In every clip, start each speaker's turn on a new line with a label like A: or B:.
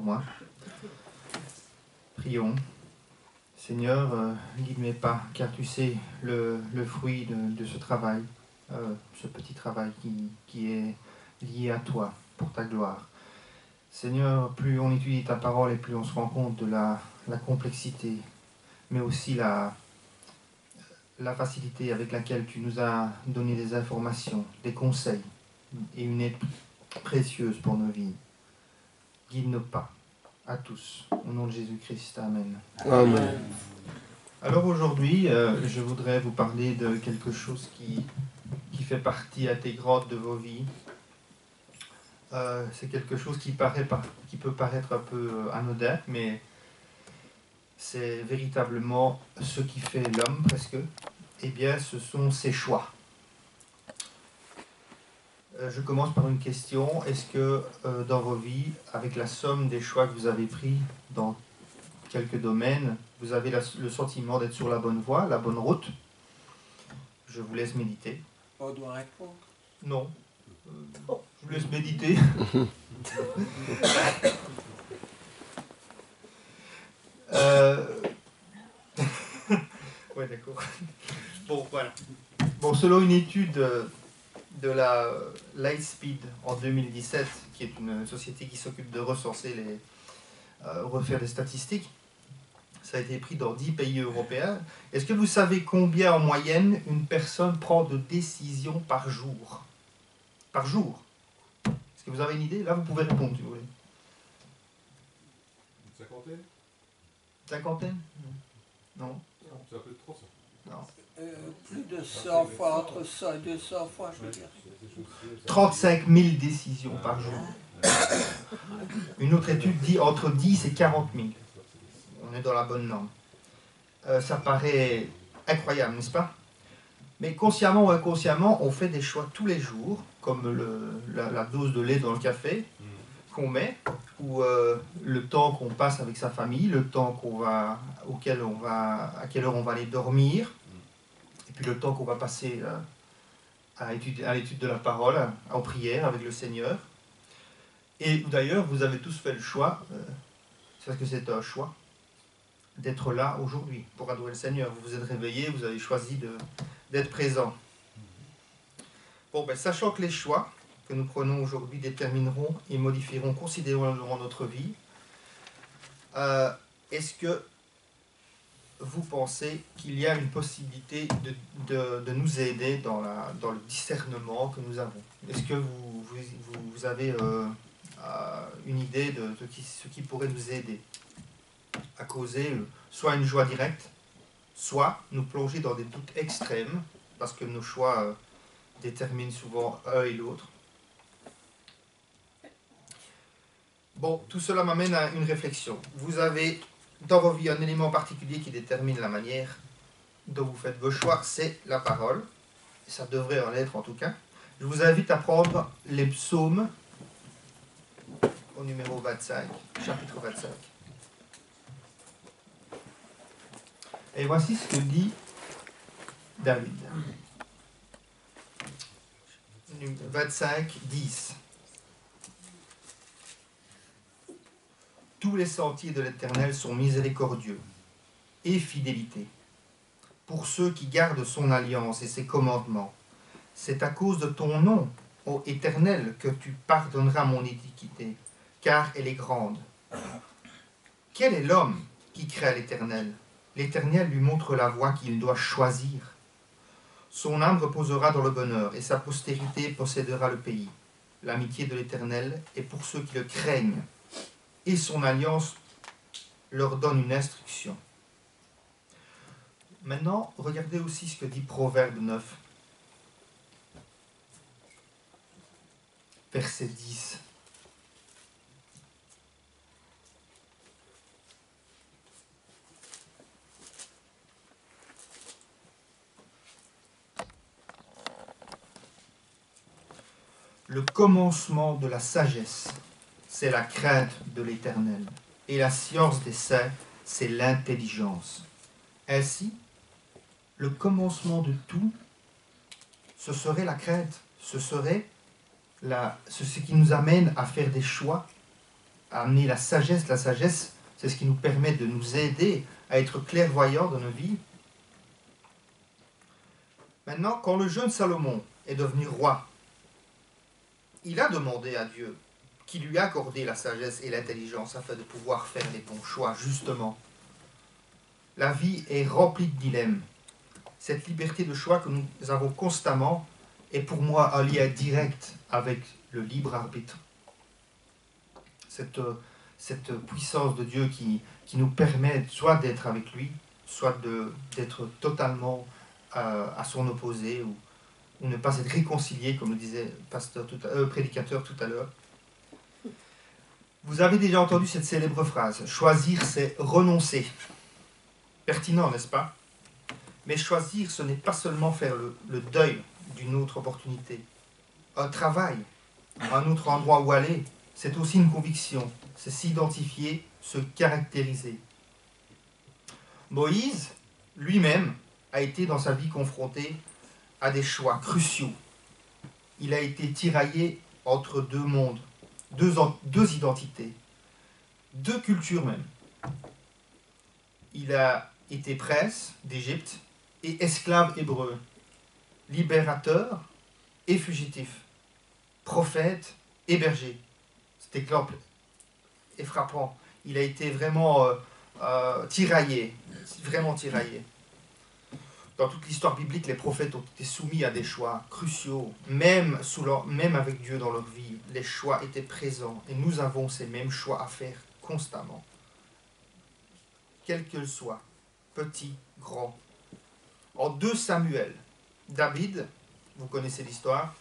A: moi. Prions. Seigneur, guide mes pas, car tu sais le fruit de ce travail, ce petit travail qui est lié à toi, pour ta gloire. Seigneur, plus on étudie ta parole et plus on se rend compte de la complexité, mais aussi la facilité avec laquelle tu nous as donné des informations, des conseils et une aide précieuse pour nos vies. Guide nos pas à tous. Au nom de Jésus-Christ. Amen.
B: Amen.
A: Alors aujourd'hui, je voudrais vous parler de quelque chose qui fait partie intégrante de vos vies. C'est quelque chose qui peut paraître un peu anodin, mais c'est véritablement ce qui fait l'homme presque. Eh bien, ce sont ses choix. Je commence par une question. Est-ce que dans vos vies, avec la somme des choix que vous avez pris dans quelques domaines, vous avez le sentiment d'être sur la bonne voie, la bonne route? Je vous laisse méditer.
C: On doit répondre.
A: Non. Je vous laisse méditer. Ouais, d'accord. Bon, voilà. Bon, selon une étude de la Lightspeed en 2017, qui est une société qui s'occupe de recenser refaire des statistiques, ça a été pris dans 10 pays européens. Est-ce que vous savez combien en moyenne une personne prend de décisions par jour? Par jour? Est-ce que vous avez une idée? Là, vous pouvez répondre si vous voulez.
D: Une cinquantaine?
A: Cinquantaine? Non.
D: C'est un peu trop ça.
A: Non.
C: Plus de 100 fois, entre 100 et 200 fois, je veux dire.
A: 35 000 décisions par jour. Une autre étude dit entre 10 et 40 000. On est dans la bonne norme. Ça paraît incroyable, n'est-ce pas? Mais consciemment ou inconsciemment, on fait des choix tous les jours, comme la dose de lait dans le café qu'on met, ou le temps qu'on passe avec sa famille, le temps à quelle heure on va aller dormir, et puis le temps qu'on va passer à l'étude de la parole, en prière avec le Seigneur. Et d'ailleurs, vous avez tous fait le choix, c'est parce que c'est un choix, d'être là aujourd'hui pour adorer le Seigneur. Vous vous êtes réveillés, vous avez choisi d'être présent. Bon, ben, sachant que les choix que nous prenons aujourd'hui détermineront et modifieront considérablement notre vie, est-ce que vous pensez qu'il y a une possibilité de nous aider dans le discernement que nous avons? Est-ce que vous avez une idée de ce qui pourrait nous aider à causer soit une joie directe, soit nous plonger dans des doutes extrêmes, parce que nos choix déterminent souvent un et l'autre? Bon, tout cela m'amène à une réflexion. Vous avez dans vos vies un élément particulier qui détermine la manière dont vous faites vos choix, c'est la parole. Ça devrait en être en tout cas. Je vous invite à prendre les psaumes au numéro 25, chapitre 25. Et voici ce que dit David. 25, 10. Tous les sentiers de l'Éternel sont miséricordieux et fidélité pour ceux qui gardent son alliance et ses commandements. C'est à cause de ton nom, ô Éternel, que tu pardonneras mon iniquité, car elle est grande. Quel est l'homme qui craint l'Éternel? L'Éternel lui montre la voie qu'il doit choisir. Son âme reposera dans le bonheur, et sa postérité possédera le pays. L'amitié de l'Éternel est pour ceux qui le craignent, et son alliance leur donne une instruction. Maintenant, regardez aussi ce que dit Proverbe 9, verset 10. Le commencement de la sagesse, c'est la crainte de l'Éternel, et la science des saints, c'est l'intelligence. Ainsi, le commencement de tout, ce serait la crainte, ce serait ce qui nous amène à faire des choix à amener la sagesse. La sagesse, c'est ce qui nous permet de nous aider à être clairvoyants dans nos vies. Maintenant, quand le jeune Salomon est devenu roi, il a demandé à Dieu qui lui a accordé la sagesse et l'intelligence afin de pouvoir faire les bons choix, justement. La vie est remplie de dilemmes. Cette liberté de choix que nous avons constamment est pour moi un lien direct avec le libre arbitre. Cette puissance de Dieu qui nous permet soit d'être avec lui, soit d'être totalement à son opposé, ou ne pas être réconcilié, comme le disait prédicateur tout à l'heure. Vous avez déjà entendu cette célèbre phrase, choisir c'est renoncer. Pertinent, n'est-ce pas? Mais choisir, ce n'est pas seulement faire le deuil d'une autre opportunité. Un travail, un autre endroit où aller, c'est aussi une conviction. C'est s'identifier, se caractériser. Moïse, lui-même, a été dans sa vie confronté à des choix cruciaux. Il a été tiraillé entre deux mondes, deux identités, deux cultures même. Il a été prince d'Égypte et esclave hébreu, libérateur et fugitif, prophète et berger. Cet exemple est frappant. Il a été vraiment tiraillé, vraiment tiraillé. Dans toute l'histoire biblique, les prophètes ont été soumis à des choix cruciaux, même avec Dieu dans leur vie. Les choix étaient présents et nous avons ces mêmes choix à faire constamment. Quels qu'ils soient, petits, grands. En 2 Samuel, David, vous connaissez l'histoire,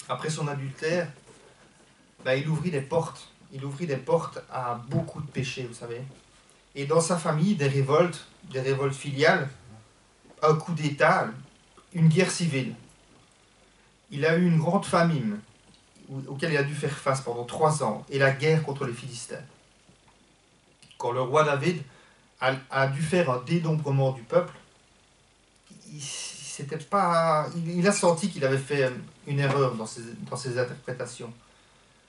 A: après son adultère, il ouvrit des portes. Il ouvrit des portes à beaucoup de péchés, vous savez. Et dans sa famille, des révoltes filiales, un coup d'État, une guerre civile. Il a eu une grande famine auquel il a dû faire face pendant 3 ans, et la guerre contre les Philistins. Quand le roi David a dû faire un dénombrement du peuple, il a senti qu'il avait fait une erreur dans ses interprétations.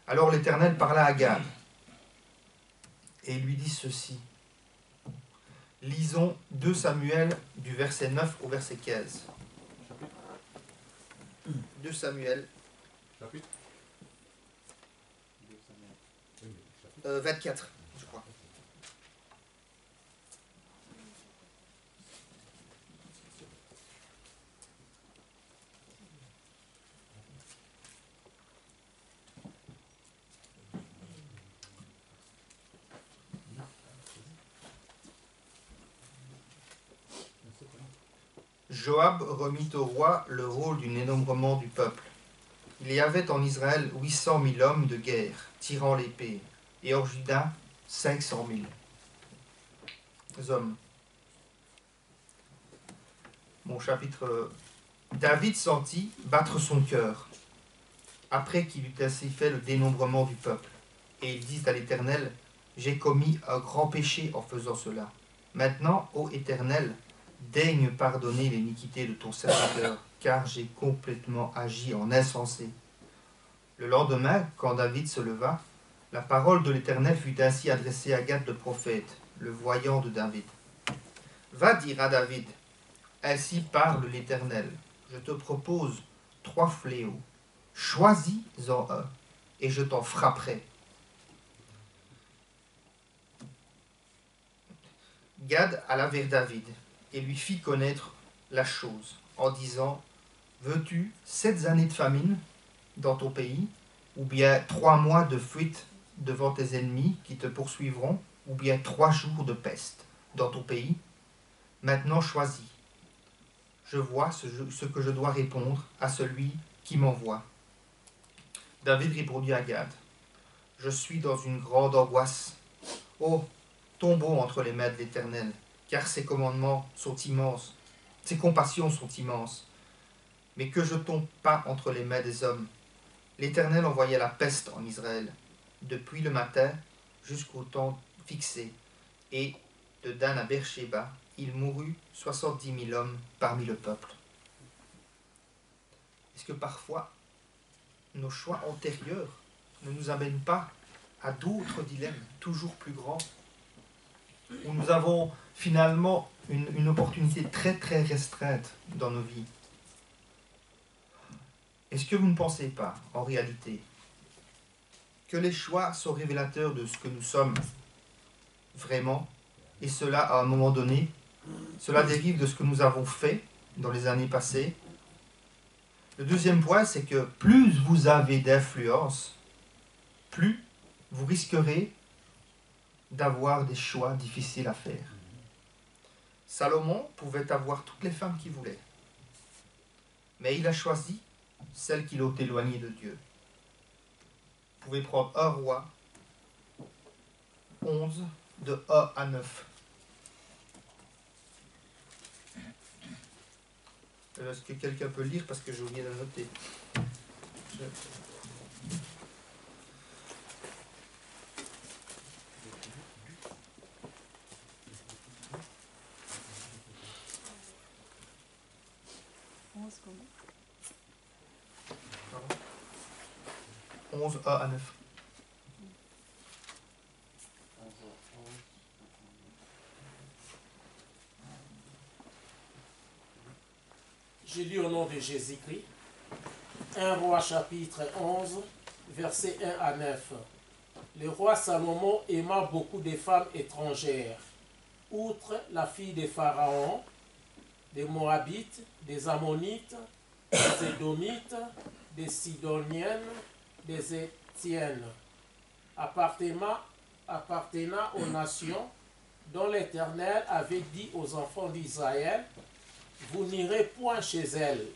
A: Alors l'Éternel parla à Gad, et il lui dit ceci. Lisons 2 Samuel du verset 9 au verset 15. 2 Samuel.
D: Chapitre
A: 24, je crois. Joab remit au roi le rôle du dénombrement du peuple. Il y avait en Israël 800 000 hommes de guerre, tirant l'épée, et en Juda 500 000 hommes. Mon chapitre. David sentit battre son cœur, après qu'il eut ainsi fait le dénombrement du peuple. Et il dit à l'Éternel, j'ai commis un grand péché en faisant cela. Maintenant, ô Éternel, daigne pardonner l'iniquité de ton serviteur, car j'ai complètement agi en insensé. Le lendemain, quand David se leva, la parole de l'Éternel fut ainsi adressée à Gad le prophète, le voyant de David. Va dire à David, ainsi parle l'Éternel, je te propose 3 fléaux, choisis-en un, et je t'en frapperai. Gad alla vers David et lui fit connaître la chose, en disant, veux-tu 7 années de famine dans ton pays, ou bien 3 mois de fuite devant tes ennemis qui te poursuivront, ou bien 3 jours de peste dans ton pays? Maintenant choisis. Je vois ce que je dois répondre à celui qui m'envoie. David répondit à Gad, je suis dans une grande angoisse. Oh, tombons entre les mains de l'Éternel, car ses commandements sont immenses, ses compassions sont immenses. Mais que je tombe pas entre les mains des hommes. L'Éternel envoya la peste en Israël, depuis le matin jusqu'au temps fixé, et de Dan à Beersheba, il mourut 70 000 hommes parmi le peuple. Est-ce que parfois nos choix antérieurs ne nous amènent pas à d'autres dilemmes toujours plus grands, où nous avons finalement une opportunité très très restreinte dans nos vies. Est-ce que vous ne pensez pas, en réalité, que les choix sont révélateurs de ce que nous sommes vraiment, et cela, à un moment donné, cela dérive de ce que nous avons fait dans les années passées? Le deuxième point, c'est que plus vous avez d'influence, plus vous risquerez d'avoir des choix difficiles à faire. Salomon pouvait avoir toutes les femmes qu'il voulait, mais il a choisi celles qui l'ont éloigné de Dieu. Vous pouvez prendre 1 Roi 11, de 1 à 9. Est-ce que quelqu'un peut lire parce que j'ai oublié de noter? Pardon. 11, 1 à 9.
B: Je lis au nom de Jésus-Christ. 1 Roi chapitre 11, versets 1 à 9. Le roi Salomon aima beaucoup de femmes étrangères, outre la fille de Pharaon, des Moabites, des Ammonites, des Édomites, des Sidoniennes, des Étiennes, appartenant aux nations dont l'Éternel avait dit aux enfants d'Israël: vous n'irez point chez elles,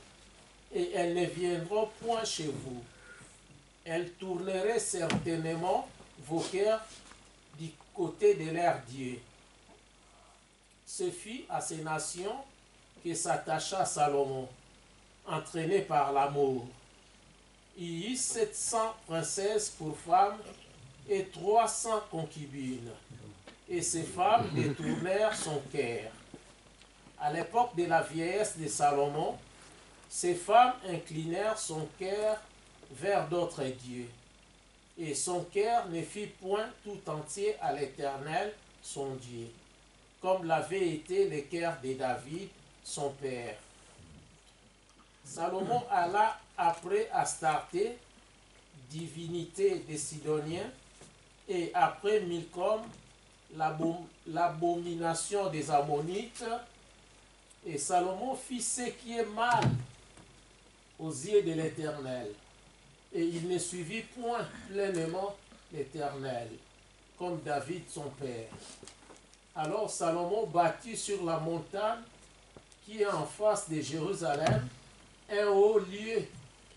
B: et elles ne viendront point chez vous. Elles tourneraient certainement vos cœurs du côté de leur Dieu. Ce fut à ces nations que s'attacha Salomon, entraîné par l'amour. Il y eut 700 princesses pour femmes et 300 concubines, et ces femmes détournèrent son cœur. À l'époque de la vieillesse de Salomon, ces femmes inclinèrent son cœur vers d'autres dieux, et son cœur ne fut point tout entier à l'Éternel, son Dieu, comme l'avait été le cœur de David, son père. Salomon alla après Astarté, divinité des Sidoniens, et après Milcom, l'abomination des Ammonites. Et Salomon fit ce qui est mal aux yeux de l'Éternel. Et il ne suivit point pleinement l'Éternel, comme David son père. Alors Salomon bâtit sur la montagne qui est en face de Jérusalem un haut lieu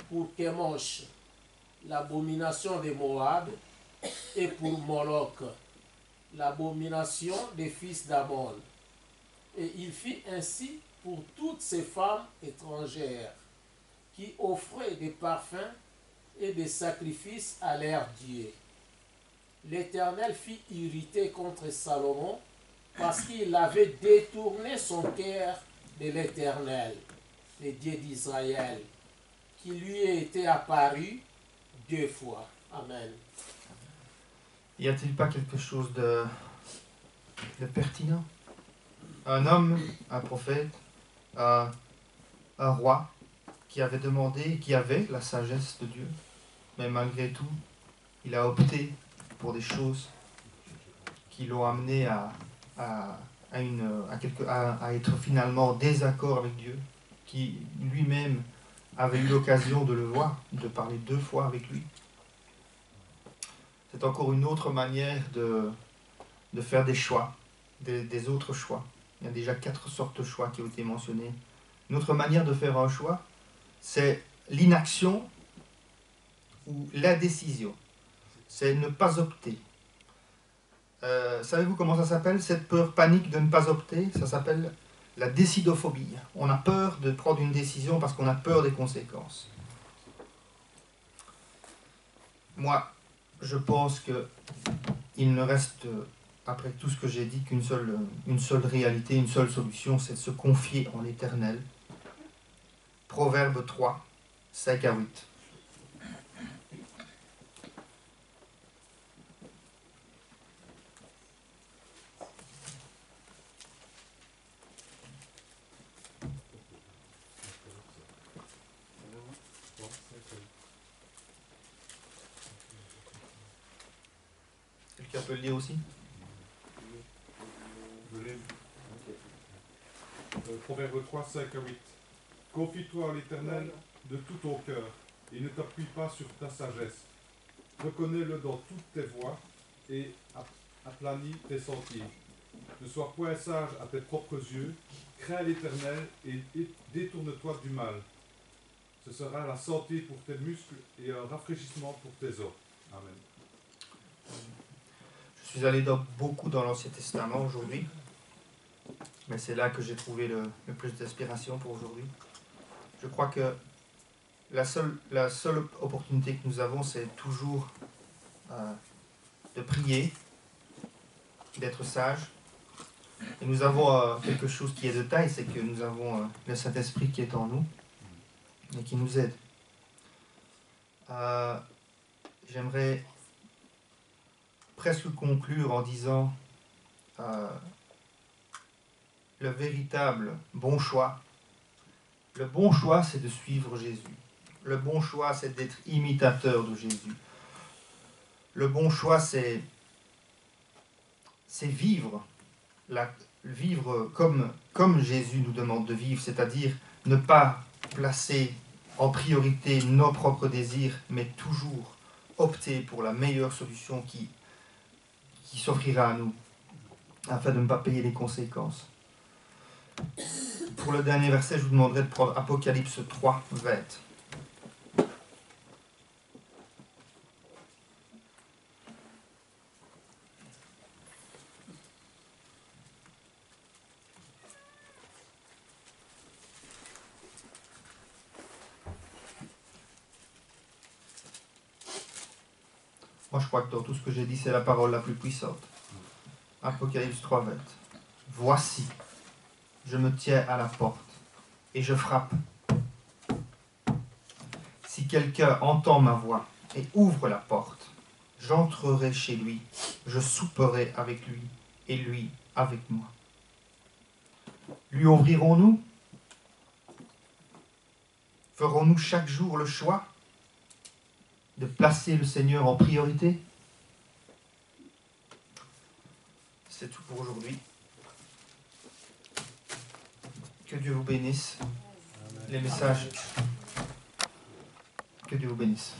B: pour Kémosh, l'abomination des Moab, et pour Moloch, l'abomination des fils d'Ammon. Et il fit ainsi pour toutes ces femmes étrangères qui offraient des parfums et des sacrifices à leur Dieu. L'Éternel fit irriter contre Salomon parce qu'il avait détourné son cœur de l'Éternel, le Dieu d'Israël, qui lui était apparu 2 fois. Amen.
A: Y a-t-il pas quelque chose de pertinent? Un homme, un prophète, un roi qui avait demandé, qui avait la sagesse de Dieu, mais malgré tout, il a opté pour des choses qui l'ont amené à être finalement en désaccord avec Dieu, qui lui-même avait eu l'occasion de le voir, de parler 2 fois avec lui. C'est encore une autre manière de faire des choix, des autres choix. Il y a déjà 4 sortes de choix qui ont été mentionnés. Une autre manière de faire un choix, c'est l'inaction ou l'indécision. C'est ne pas opter. Savez-vous comment ça s'appelle, cette peur panique de ne pas opter? Ça s'appelle la décidophobie. On a peur de prendre une décision parce qu'on a peur des conséquences. Moi, je pense qu'il ne reste, après tout ce que j'ai dit, qu'une seule réalité, une seule solution, c'est de se confier en l'Éternel. Proverbe 3, 5 à 8. Ça peut le lire aussi.
D: Je l'ai. Proverbe 3, 5 à 8. Confie-toi à l'Éternel de tout ton cœur et ne t'appuie pas sur ta sagesse. Reconnais-le dans toutes tes voies et aplanis tes sentiers. Ne sois point sage à tes propres yeux, crains l'Éternel et détourne-toi du mal. Ce sera la santé pour tes muscles et un rafraîchissement pour tes os. Amen.
A: Je suis allé beaucoup dans l'Ancien Testament aujourd'hui, mais c'est là que j'ai trouvé le plus d'inspiration pour aujourd'hui. Je crois que la seule opportunité que nous avons, c'est toujours de prier, d'être sage. Et nous avons quelque chose qui est de taille, c'est que nous avons le Saint-Esprit qui est en nous et qui nous aide. J'aimerais presque conclure en disant le véritable bon choix. Le bon choix, c'est de suivre Jésus. Le bon choix, c'est d'être imitateur de Jésus. Le bon choix, c'est vivre, vivre comme Jésus nous demande de vivre, c'est-à-dire ne pas placer en priorité nos propres désirs, mais toujours opter pour la meilleure solution qui s'offrira à nous, afin de ne pas payer les conséquences. Pour le dernier verset, je vous demanderai de prendre Apocalypse 3, 20. Moi, je crois que dans tout ce que j'ai dit, c'est la parole la plus puissante. Apocalypse 3, 20. Voici, je me tiens à la porte et je frappe. Si quelqu'un entend ma voix et ouvre la porte, j'entrerai chez lui, je souperai avec lui et lui avec moi. Lui ouvrirons-nous? Ferons-nous chaque jour le choix de placer le Seigneur en priorité? C'est tout pour aujourd'hui. Que Dieu vous bénisse. Les messages. Que Dieu vous bénisse.